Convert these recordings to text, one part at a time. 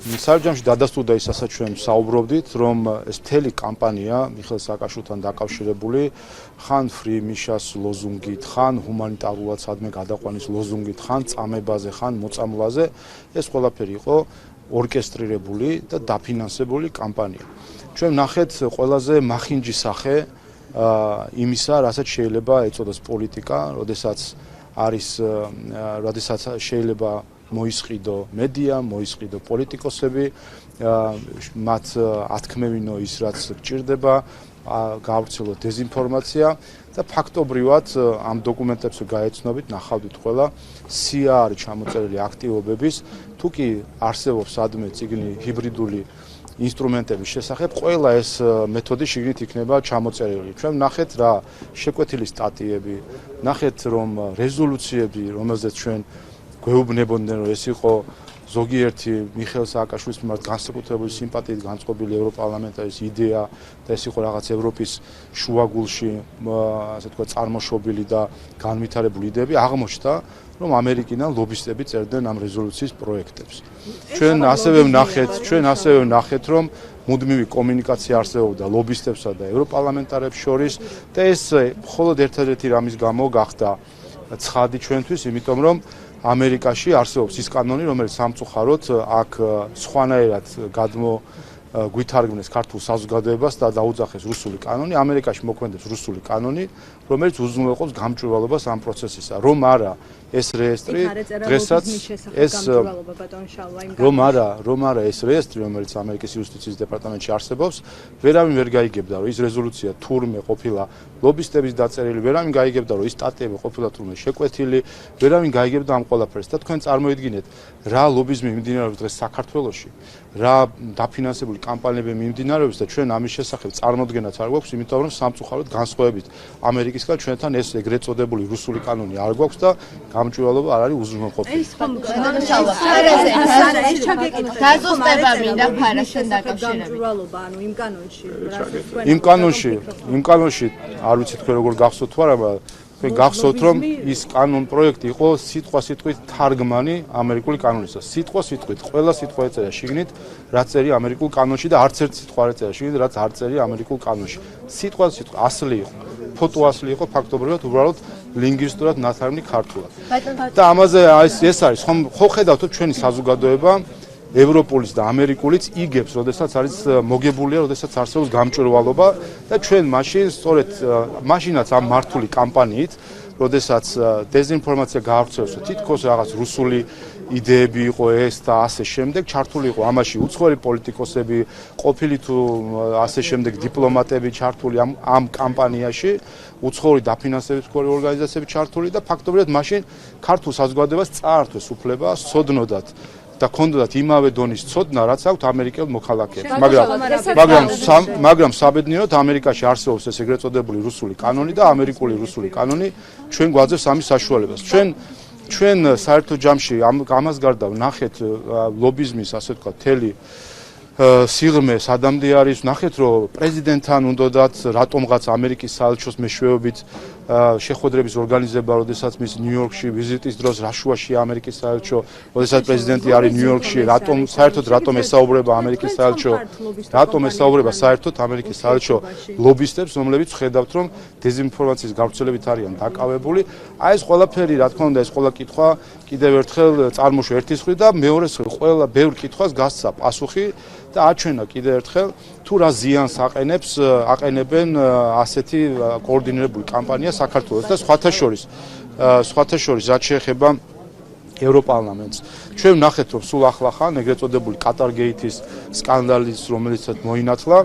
საერთაშორისო დადასტურდა ის, რასაც ჩვენ საუბრობდით, რომ ეს მთელი კამპანია მიხეილ სააკაშვილთან დაკავშირებული ხან Free Misha-ს ლოზუნგით, ხან ჰუმანიტარულად სადმე გადაყვანის ლოზუნგით, ხან წამებაზე, ხან მოწამვლაზე, ეს ყველაფერი იყო ორკესტრირებული და დაფინანსებული კამპანია. ჩვენ ნახეთ ყველაზე მახინჯი სახე იმისა, რასაც შეიძლება ეწოდოს პოლიტიკა, როდესაც შეიძლება მოისყიდო მედია, მოისყიდო პოლიტიკოსები, მათ ათქმევინო ის, რაც გჭირდება, გაავრცელოთ დეზინფორმაცია და ფაქტობრივად ამ დოკუმენტებს გაეცნობით, ნახავდით ყველა, სია არის ჩამოწერილი აქტივობების, თუ კი არსებობს სადმე წიგნი ჰიბრიდული ინსტრუმენტების შესახებ, ყველა ეს მეთოდი შიგნით იქნება ჩამოწერილი. ჩვენ ნახეთ რა შეკვეთილი სტატიები, ნახეთ რომ რეზოლუციები, რომელზეც ჩვენ გვეუბნებოდნენ, რომ ეს იყო ზოგიერთი მიხეილ სააკაშვილის მიმართ განსაკუთრებული სიმპათიით განწყობილი ევროპარლამენტარის იდეა და ეს იყო რაღაც ევროპის შუაგულში, ასე თქვა, წარმოშობილი და განვითარებული იდეები, აღმოჩნდა, რომ ამერიკიდან ლობისტები წერდნენ ამ რეზოლუციის პროექტებს. ჩვენ ასევე ვნახეთ, რომ მუდმივი კომუნიკაცია არსებობდა ლობისტებსა და ევროპარლამენტარებს შორის და ეს მხოლოდ ერთადერთი რამის გამო გახდა ცხადი ჩვენთვის, იმიტომ რომ ამერიკაში არსებობს ის კანონი, რომელიც სამწუხაროდ აქ სხვანაირად გვითარგმნეს ქართულ საზოგადოებას და დაუძახეს რუსული კანონი, ამერიკაში მოქმედებს რუსული კანონი, რომელიც უზრუნველყოფს გამჭვირვალობას ამ პროცესისა. რომ არა ეს რეესტრი დღესაც ეს რეესტრი, რომელიც ამერიკის იუსტიციის დეპარტამენტში არსებობს, ვერავინ ვერ გაიგებდა, რომ ის რეზოლუცია თურმე ყოფილა ლობისტების დაწერილი, ვერავინ გაიგებდა, რომ ის სტატიები ყოფილა თურმე შეკვეთილი, ვერავინ გაიგებდა ამ ყველაფერს და თქვენ წარმოიდგინეთ, რა ლობიზმი მიმდინარეობს დღეს საქართველოში, რა დაფინანსებული კამპანიები მიმდინარეობს და ჩვენ ამის შესახებ წარმოდგენაც არ გვაქვს, იმიტომ რომ სამწუხაროდ განსხვავებით ამერიკისგან ჩვენთან ეს ეგრეთ წოდებული რუსული კანონი არ გვაქვს და გამჭვირვალობა არ არის უზრუნველყოფილი. დაზუსტება მინდა ფარასთან დაკავშირებით. იმ კანონში არ ვიცი თქვენ როგორ გახსოვთ თუ არა, თქვენ გახსოვთ რომ ის კანონ პროექტი იყო სიტყვასიტყვით თარგმანი ამერიკული კანონისა. სიტყვასიტყვით ყველა სიტყვა ეწერა შიგნით, რაც წერია ამერიკულ კანონში და არც ერთ სიტყვა არ ეწერა შიგნით, რაც არ წერია ამერიკულ კანონში. სიტყვასიტყვით ასლი იყო. ფოტო ასლი იყო ფაქტობრივად უბრალოდ ლინგვისტურად ნათარგმნი ქართულად. და ამაზე ეს არის, ხო ხედავთ ჩვენი საზოგადოება ევროპულის და ამერიკულიც იგებს, როდესაც არის მოგებულია, როდესაც არსებობს გამჭვირვალობა და ჩვენ სწორედ მაშინაც ამ მართული კამპანიით, როდესაც დეზინფორმაცია გაავრცელებს, თითქოს რაღაც რუსული იდეები იყო ეს და ასე შემდეგ, ჩართული იყო ამაში უცხოელი პოლიტიკოსები, ყოფილი თუ ასე შემდეგ დიპლომატები ჩართული ამ კამპანიაში, უცხოური დაფინანსების ორგანიზაციები ჩართული და ფაქტობრივად მაშინ ქართულ საზოგადოებას წაართვეს უფლება სცოდნოდათ და ქონდათ იმავე დონის ცოდნა, რაც აქვთ ამერიკელ მოქალაქეებს. მაგრამ საბედნიეროდ ამერიკაში არსებობს ეს ეგრეთ წოდებული რუსული კანონი და ამერიკული რუსული კანონი ჩვენ გვაძლევს ამის საშუალებას. ჩვენ საერთო ჯამში ამას გარდა ვნახეთ ლობიზმის, ასე ვთქვათ, მთელი სიღრმე სადამდე არის, ვნახეთ, რომ პრეზიდენტთან უნდათ რატომღაც ამერიკის საელჩოს მეშვეობით შეხვედრების ორგანიზება, როდესაც მის ნიუ-იორკში ვიზიტის დროს რაშუაში ამერიკის საელჩო, როდესაც პრეზიდენტი არის ნიუ-იორკში, რატომ ესაუბრება ამერიკის საელჩო, ამერიკის საელჩო ლობისტებს, რომლებიც ხედავთ, რომ დეზინფორმაციის გავრცელებით არიან დაკავებული. აი ეს ყველაფერი, რა თქმა უნდა, ეს ყველა კითხვა კიდევ ერთხელ წარმოშვა ერთის მხრივ და მეორეს მხრივ ყველა ბევრ კითხვას გასცა პასუხი და აჩვენა კიდევ ერთხელ თუ რა ზიანს აყენებენ ასეთი კოორდინირებული კამპანია საქართველოს და სხვათა შორის რაც შეეხება ევროპარლამენტს. ჩვენ ვნახეთ, რომ სულ ახლახან ეგრეთ წოდებული კატარგეითის სკანდალის, რომელიც მოინათლა,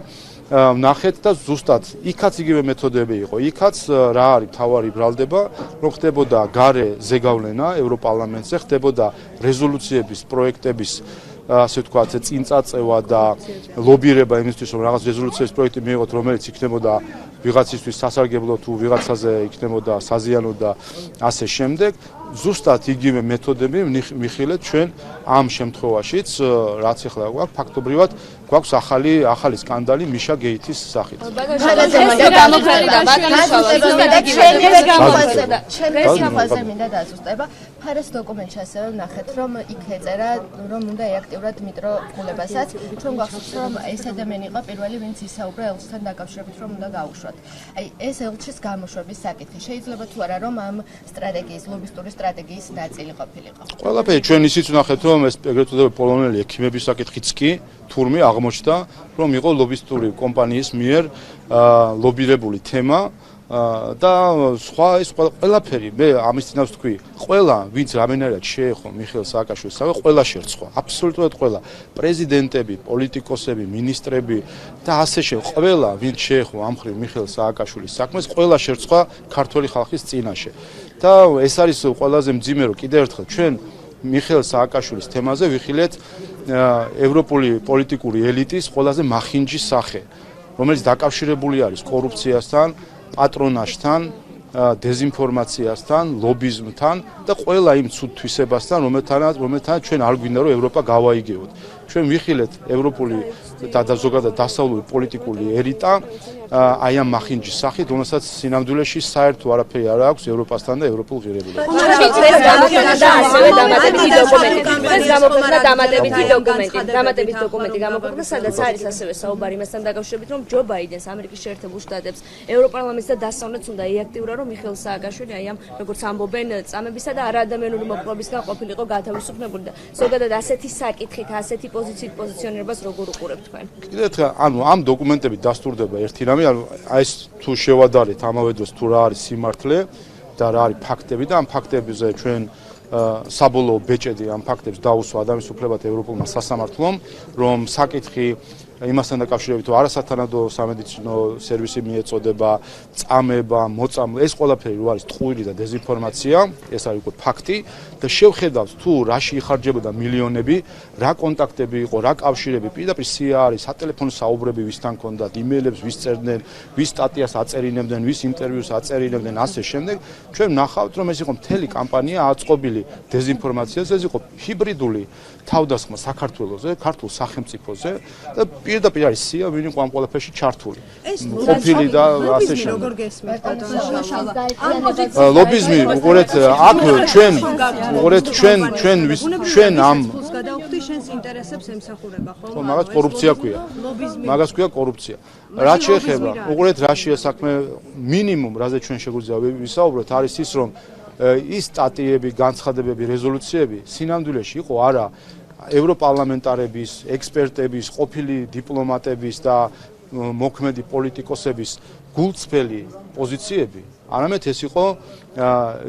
ვნახეთ და ზუსტად იქაც იგივე მეთოდები იყო. იქაც რა არის მთავარი ბრალდება, რომ ხდებოდა გარე ზეგავლენა ევროპარლამენტზე, ხდებოდა რეზოლუციების პროექტების ასე ვთქვათ, წინწაწევა და ლობირება იმისთვის, რომ რაღაც რეზოლუციის პროექტი მიიღოთ, რომელიც იქნებოდა ვიღაცისთვის სასარგებლო თუ ვიღაცაზე იქნებოდა საზიანო და ასე შემდეგ. ზუსტად იგივე მეთოდები მიხილეთ ჩვენ ამ შემთხვევაშიც, რაც ახლა გვაქვს, ფაქტობრივად გვაქვს ახალი სკანდალი მიშა გეითის სახით. ჩემი გამოცდა მინდა დაზუსტება. ფარას დოკუმენტში ასევე ვნახეთ, რომ იქ ეწერა, რომ უნდა ეაქტიურად დიმიტრო ყულებასაც, ჩვენ გვახსოვს, რომ ეს ადამიანი იყო პირველი, ვინც ისაუბრა ელჩთან დაკავშირებით, რომ უნდა გაუშვათ. აი, ეს ელჩის გამოშვების საკითხი შეიძლება თუ არა, რომ ამ სტრატეგიის, ლობისტური სტრატეგიის ნაწილი ყოფილიყო. ყველაფერი ჩვენ ისიც ვნახეთ, რომ ეს ეგრეთ წოდებული პოლონელი ექიმების საკითხიც კი თურმე აღმოჩნდა, რომ იყო ლობისტური კომპანიის მიერ ლობირებული თემა და სხვა ეს ყველაფერი მე ამის წინავს თქვი ყველა ვინც რამენერად შეეხო მიხეილ სააკაშვილის ყველა შერცხვა აბსოლუტურად ყველა პრეზიდენტები პოლიტიკოსები მინისტრები და ასე შემდეგ ყველა ვინც შეეხო ამ ხრივ მიხეილ სააკაშვილის საქმეს ყველა შერცხვა ქართველი ხალხის წინაშე და ეს არის ყველაზე მძიმე რომ კიდევ ერთხელ ჩვენ მიხეილ სააკაშვილის თემაზე ვიხილეთ ევროპული პოლიტიკური ელიტის ყველაზე მახინჯი სახე რომელიც დაკავშირებული არის კორუფციასთან პატრონაჟთან, დეზინფორმაციასთან, ლობიზმთან და ყველა იმ ცუდ თვისებასთან, რომელთანაც ჩვენ არ გვინდა რომ ევროპა გავაიგებოთ. ჩვენ ვიხილეთ ევროპული და ზოგადად დასავლური პოლიტიკური ელიტა აი ამ მახინჯის სახით, რომელსაც სინამდვილეში საერთო არაფერი არ აქვს ევროპასთან და ევროპულ ღირებულებასთან. დამატებითი დოკუმენტი გამოქვეყნდა, სადაც არის ასევე საუბარი მასთან დაკავშირებით, რომ ჯო ბაიდენს, ამერიკის შეერთებულ შტატებს, ევროპარლამენტს და დასავლეთს უნდა იაქტიურა, რომ მიხეილ სააკაშვილი აი ამ როგორც ამბობენ წამებისა და არაადამიანური მოპყრობისგან ყოფილიყო გათავისუფლებული და ზოგადად ასეთი საკითხით, ასეთი პოზიციით პოზიციონირებას როგორ უყურებთ თქვენ? კიდევ ერთხელ, ანუ ამ დოკუმენტებით დასტურდება ერთი რამე, ანუ აი ეს თუ შევადარეთ ამავე დროს თუ რა არის სიმართლე და რა არის ფაქტები და ამ ფაქტებზე ჩვენ საბოლოო ბეჭედი ამ ფაქტებს დაუსვა ადამიანის უფლებათა ევროპულმა სასამართლომ, რომ საკითხი იმასთან დაკავშირებით თუ არასათანადო სამედიცინო სერვისი მიეწოდება, წამება, მოწამვლა, ეს ყველაფერი რო არის ტყუილი და დეზინფორმაცია, ეს არის უკვე ფაქტი და შევხედავთ თუ რაში იხარჯებოდა მილიონები, რა კონტაქტები იყო, რა კავშირები, პირდაპირ სია არის, სატელეფონო საუბრები ვისთან ჰქონდათ, იმეილებს ვის წერდნენ, ვის სტატიას აწერინებდნენ, ვის ინტერვიუს აწერინებდნენ, ასე შემდეგ, ჩვენ ვნახავთ რომ ეს იყო მთელი კამპანია აწყობილი დეზინფორმაციაზე, ეს იყო ჰიბრიდული თავდასხმა საქართველოზე, ქართულ სახელმწიფოზე და პირდაპირ არის სია, ვინ იყო ამ ყველაფერში ჩართული. ყოფილი და ასე შემდეგ. როგორ გესმით? ლობიზმი, უყურეთ, აქ ჩვენ ამ გადავხვდი შენს ინტერესებს ემსახურება, ხო? ხო, მაგას კორუფცია ქვია. მაგას ქვია კორუფცია. რაც შეეხება, უყურეთ, რა შეასაქმე მინიმუმ, რაზე ჩვენ შეგვიძლია ვისაუბროთ, არის ის, რომ ის სტატიები, განცხადებები, რეზოლუციები სინამდვილეში იყო არა ევროპარლამენტარების, ექსპერტების, ყოფილი დიპლომატების და მოქმედი პოლიტიკოსების გულწრფელი პოზიციები, არამედ ეს იყო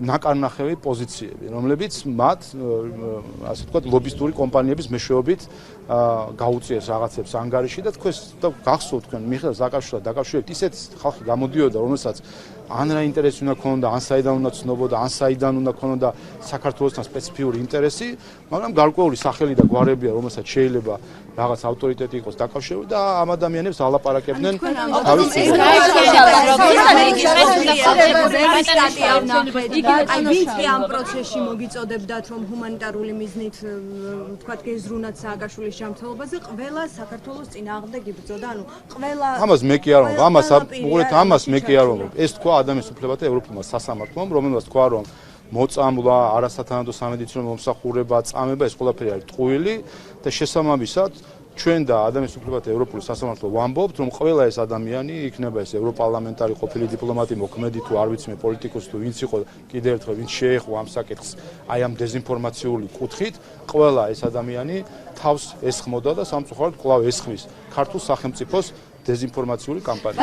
ნაკარნახევი პოზიციები, რომლებიც მათ, ასე ვთქვათ, ლობისტური კომპანიების მეშვეობით გაუწიეს რაღაცებს ანგარიში და თქვენ გახსოვთ თქვენ მიხეილ სააკაშვილთან დაკავშირებით ისეთ ხალხი გამოდიოდა, რომელსაც ან რა ინტერესი უნდა ქონოდა, ან საიდან უნდა ცნობოდა, ან საიდან უნდა ქონოდა საქართველოსთან სპეციფიური ინტერესი, მაგრამ გარკვეული სახელი და გვარებია, რომელსაც შეიძლება რაღაც ავტორიტეტი იყოს დაკავშირებული და ამ ადამიანებს ალაპარაკებდნენ თავის აი ვინც კი ამ პროცესში მოგიწოდებდათ რომ ჰუმანიტარული მიზნით თქვათ გეზრუნათ სააკაშვილის ჯანმრთელობაზე ყველა საქართველოს წინააღმდეგ იბრძოდა ანუ ყველა ამას მე კი არ ვამბობ ამას მე კი არ ვამბობ ეს თქვა ადამიანის უფლებათა ევროპულმა სასამართლომ რომელსაც თქვა რომ მოწამვლა არასათანადო სამედიცინო მომსახურება წამება ეს ყველაფერი არის ტყუილი და შესაბამისად ჩვენ და ადამიანის უფლებათა ევროპული სასამართლო ვამბობთ რომ ყველა ეს ადამიანი იქნება ეს ევროპარლამენტარი ყოფილი დიპლომატი მოქმედი თუ არ ვიცი მე პოლიტიკოსი თუ ვინც იყო კიდევ ერთხელ ვინც შეეხო ამ საკითხს აი ამ დეზინფორმაციული კუთხით ყველა ეს ადამიანი თავს ესხმოდა და სამწუხაროდ კვლავ ესხმის ქართულ სახელმწიფოს დეზინფორმაციული კამპანია.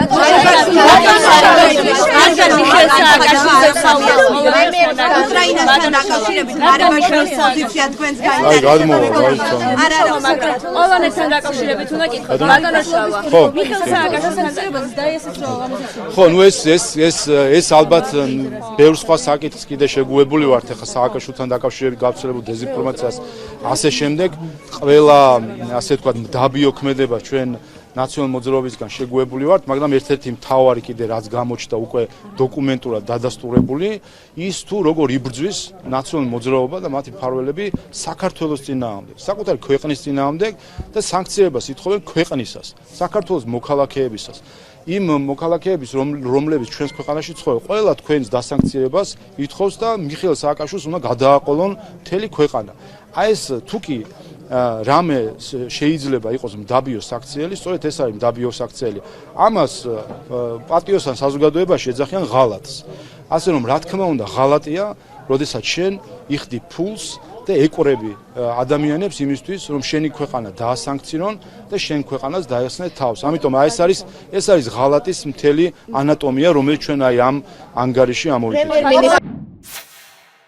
უკრაინასთან დაკავშირებით მარებაშვილის პოზიცია თქვენს პოლონეთთან დაკავშირებით უნდა კითხოთ. ბატონოშავა. მიხეილ სააკაშვილის დაიესეთ ხო, ნუ ეს ალბათ ბევრ სხვა საკითხს კიდე შეგუებული ვართ ახლა სააკაშვილთან დაკავშირებით გავრცელებულ დეზინფორმაციას ასე შემდეგ ყველა ასე ვთქვათ დაბიოქმედება ჩვენ ნაციონალურ მოძრაობისგან შეგუებული ვართ, მაგრამ ერთ-ერთი მთავარი კიდე რაც გამოჩნდა უკვე დოკუმენტურად დადასტურებული, ის თუ როგორ იბრძვის ნაციონალური მოძრაობა და მათი მფარველები საქართველოს წინააღმდეგ, საკუთარი ქვეყნის წინააღმდეგ და სანქციებას ითხოვენ ქვეყნისას, საქართველოს მოქალაქეებისას. იმ მოქალაქეების, რომლებიც ჩვენს ქვეყანაში ცხოვრობენ, ყველა თქვენს დასანქცირებას ითხოვს და მიხეილ სააკაშვილს უნდა გადააყოლონ მთელი ქვეყანა. აი ეს თუკი რამე შეიძლება იყოს მდაბიო საქციელი, სწორედ ეს არის მდაბიო საქციელი. ამას პატიოსან საზოგადოებაში ეძახიან ღალატს. ასე რომ რა თქმა უნდა ღალატია, როდესაც შენ იხდი ფულს და ეკვრები ადამიანებს იმისთვის, რომ შენი ქვეყანა დაასანქცირონ და შენ ქვეყანას დაეხსნე თავს. ამიტომ ეს არის ღალატის მთელი ანატომია, რომელიც ჩვენ აი ამ ანგარიში ამოვიწყეთ.